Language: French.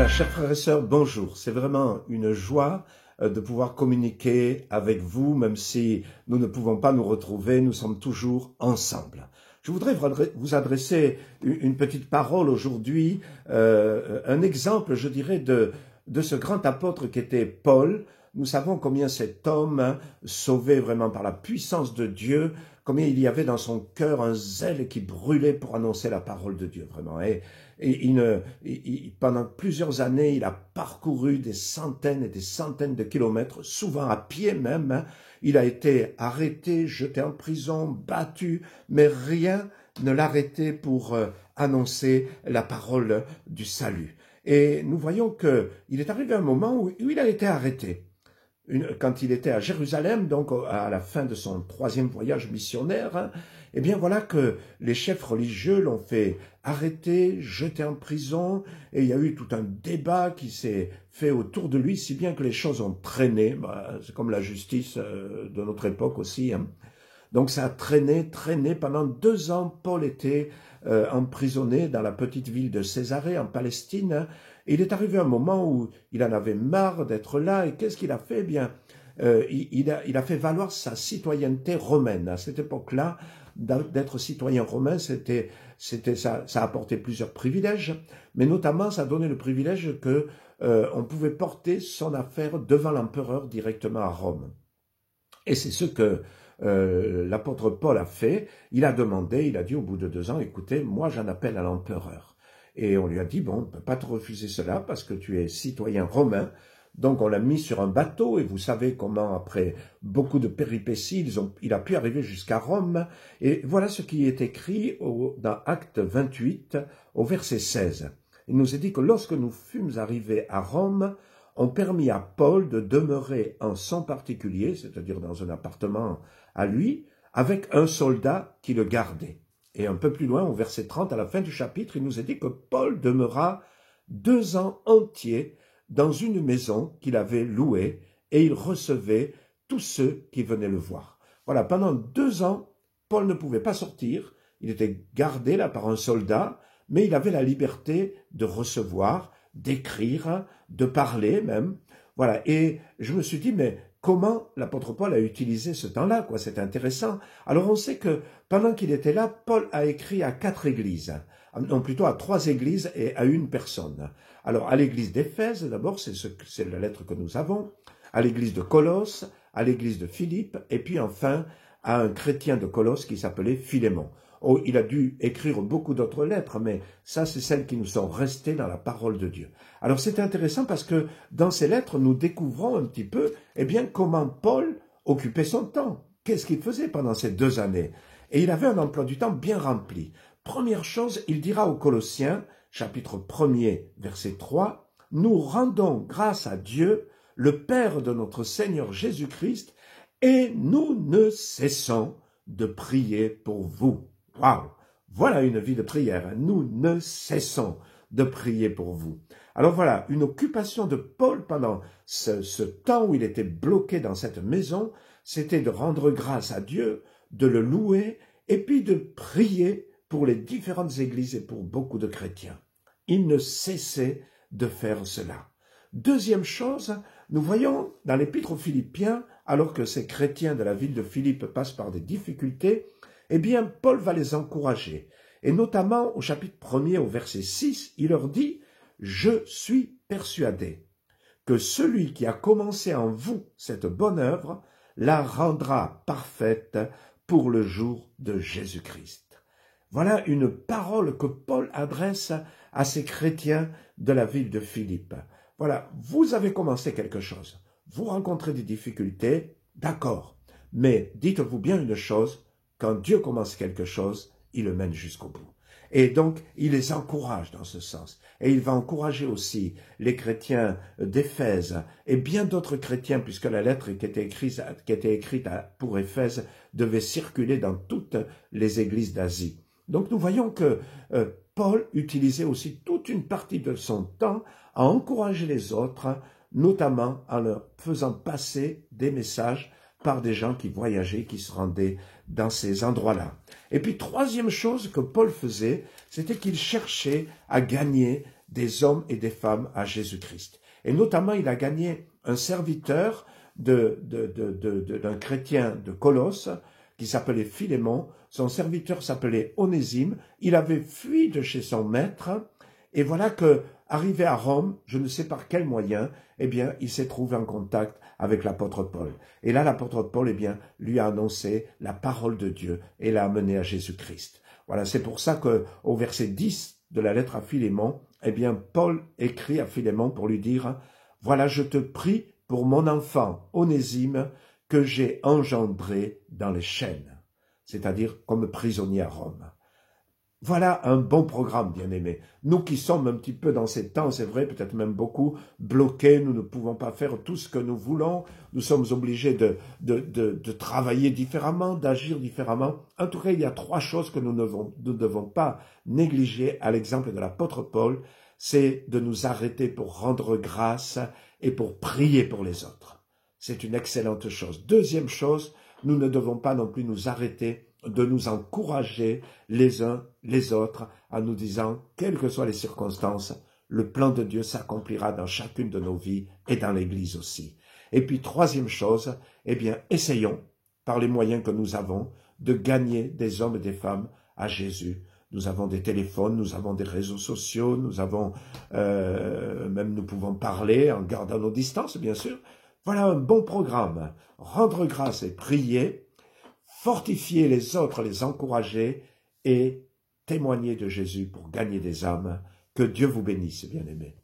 Voilà, chers frères et sœurs, bonjour. C'est vraiment une joie de pouvoir communiquer avec vous, même si nous ne pouvons pas nous retrouver, nous sommes toujours ensemble. Je voudrais vous adresser une petite parole aujourd'hui, un exemple, je dirais, de ce grand apôtre qu'était Paul. Nous savons combien cet homme, sauvé vraiment par la puissance de Dieu, combien il y avait dans son cœur un zèle qui brûlait pour annoncer la parole de Dieu, vraiment. Et pendant plusieurs années, il a parcouru des centaines et des centaines de kilomètres, souvent à pied même. Il a été arrêté, jeté en prison, battu, mais rien ne l'arrêtait pour annoncer la parole du salut. Et nous voyons qu'il est arrivé un moment où il a été arrêté. Quand il était à Jérusalem, donc à la fin de son 3e voyage missionnaire, eh bien voilà que les chefs religieux l'ont fait arrêter, jeter en prison, et il y a eu tout un débat qui s'est fait autour de lui, si bien que les choses ont traîné. C'est comme la justice de notre époque aussi. Donc ça a traîné pendant 2 ans. Paul était emprisonné dans la petite ville de Césarée en Palestine. Et il est arrivé un moment où il en avait marre d'être là. Et qu'est-ce qu'il a fait? Eh bien, il a fait valoir sa citoyenneté romaine. À cette époque-là, d'être citoyen romain, ça apportait plusieurs privilèges, mais notamment ça donnait le privilège que on pouvait porter son affaire devant l'empereur directement à Rome. Et c'est ce que l'apôtre Paul a fait. Il a dit au bout de 2 ans, écoutez, moi j'en appelle à l'empereur. Et on lui a dit, bon, on ne peut pas te refuser cela parce que tu es citoyen romain. Donc on l'a mis sur un bateau et vous savez comment, après beaucoup de péripéties, il a pu arriver jusqu'à Rome. Et voilà ce qui est écrit dans Acte 28 au verset 16. Il nous est dit que lorsque nous fûmes arrivés à Rome, on permit à Paul de demeurer en son particulier, c'est-à-dire dans un appartement à lui, avec un soldat qui le gardait. Et un peu plus loin, au verset 30, à la fin du chapitre, il nous est dit que Paul demeura 2 ans entiers dans une maison qu'il avait louée et il recevait tous ceux qui venaient le voir. Voilà, pendant 2 ans, Paul ne pouvait pas sortir, il était gardé là par un soldat, mais il avait la liberté de recevoir, d'écrire, de parler même. Voilà, et je me suis dit, mais comment l'apôtre Paul a utilisé ce temps-là, quoi? C'est intéressant. Alors on sait que pendant qu'il était là, Paul a écrit à 4 églises, non plutôt à 3 églises et à 1 personne. Alors à l'église d'Éphèse, d'abord, c'est la lettre que nous avons, à l'église de Colosse, à l'église de Philippe, et puis enfin à un chrétien de Colosse qui s'appelait Philémon. Oh, il a dû écrire beaucoup d'autres lettres, mais ça, c'est celles qui nous sont restées dans la parole de Dieu. Alors, c'est intéressant parce que dans ces lettres, nous découvrons un petit peu, eh bien, comment Paul occupait son temps. Qu'est-ce qu'il faisait pendant ces 2 années? Et il avait un emploi du temps bien rempli. Première chose, il dira aux Colossiens, chapitre 1er, verset 3, « Nous rendons grâce à Dieu, le Père de notre Seigneur Jésus-Christ, et nous ne cessons de prier pour vous. » Waouh! Voilà une vie de prière. Nous ne cessons de prier pour vous. Alors voilà, une occupation de Paul pendant ce temps où il était bloqué dans cette maison, c'était de rendre grâce à Dieu, de le louer, et puis de prier pour les différentes églises et pour beaucoup de chrétiens. Il ne cessait de faire cela. Deuxième chose, nous voyons dans l'épître aux Philippiens, alors que ces chrétiens de la ville de Philippe passent par des difficultés, eh bien, Paul va les encourager. Et notamment, au chapitre 1er, au verset 6, il leur dit « Je suis persuadé que celui qui a commencé en vous cette bonne œuvre la rendra parfaite pour le jour de Jésus-Christ. » Voilà une parole que Paul adresse à ces chrétiens de la ville de Philippe. Voilà, vous avez commencé quelque chose. Vous rencontrez des difficultés, d'accord. Mais dites-vous bien une chose, quand Dieu commence quelque chose, il le mène jusqu'au bout. Et donc, il les encourage dans ce sens. Et il va encourager aussi les chrétiens d'Éphèse et bien d'autres chrétiens, puisque la lettre qui était écrite pour Éphèse devait circuler dans toutes les églises d'Asie. Donc, nous voyons que Paul utilisait aussi toute une partie de son temps à encourager les autres, notamment en leur faisant passer des messages par des gens qui voyageaient, qui se rendaient dans ces endroits-là. Et puis, troisième chose que Paul faisait, c'était qu'il cherchait à gagner des hommes et des femmes à Jésus-Christ. Et notamment, il a gagné un serviteur d'un chrétien de Colosse qui s'appelait Philémon. Son serviteur s'appelait Onésime. Il avait fui de chez son maître. Et voilà que, arrivé à Rome, je ne sais par quel moyen, eh bien, il s'est trouvé en contact avec l'apôtre Paul. Et là, l'apôtre Paul, eh bien, lui a annoncé la parole de Dieu et l'a amené à Jésus-Christ. Voilà, c'est pour ça que, au verset 10 de la lettre à Philémon, eh bien, Paul écrit à Philémon pour lui dire « Voilà, je te prie pour mon enfant Onésime que j'ai engendré dans les chaînes, c'est-à-dire comme prisonnier à Rome. » Voilà un bon programme, bien-aimés. Nous qui sommes un petit peu dans ces temps, c'est vrai, peut-être même beaucoup, bloqués, nous ne pouvons pas faire tout ce que nous voulons, nous sommes obligés de travailler différemment, d'agir différemment. En tout cas, il y a 3 choses que nous ne devons pas négliger à l'exemple de l'apôtre Paul, c'est de nous arrêter pour rendre grâce et pour prier pour les autres. C'est une excellente chose. Deuxième chose, nous ne devons pas non plus nous arrêter de nous encourager les uns les autres en nous disant, quelles que soient les circonstances, le plan de Dieu s'accomplira dans chacune de nos vies et dans l'Église aussi. Et puis, troisième chose, eh bien, essayons, par les moyens que nous avons, de gagner des hommes et des femmes à Jésus. Nous avons des téléphones, nous avons des réseaux sociaux, nous avons, même nous pouvons parler en gardant nos distances, bien sûr. Voilà un bon programme. Rendre grâce et prier, fortifier les autres, les encourager et témoigner de Jésus pour gagner des âmes. Que Dieu vous bénisse, bien-aimés.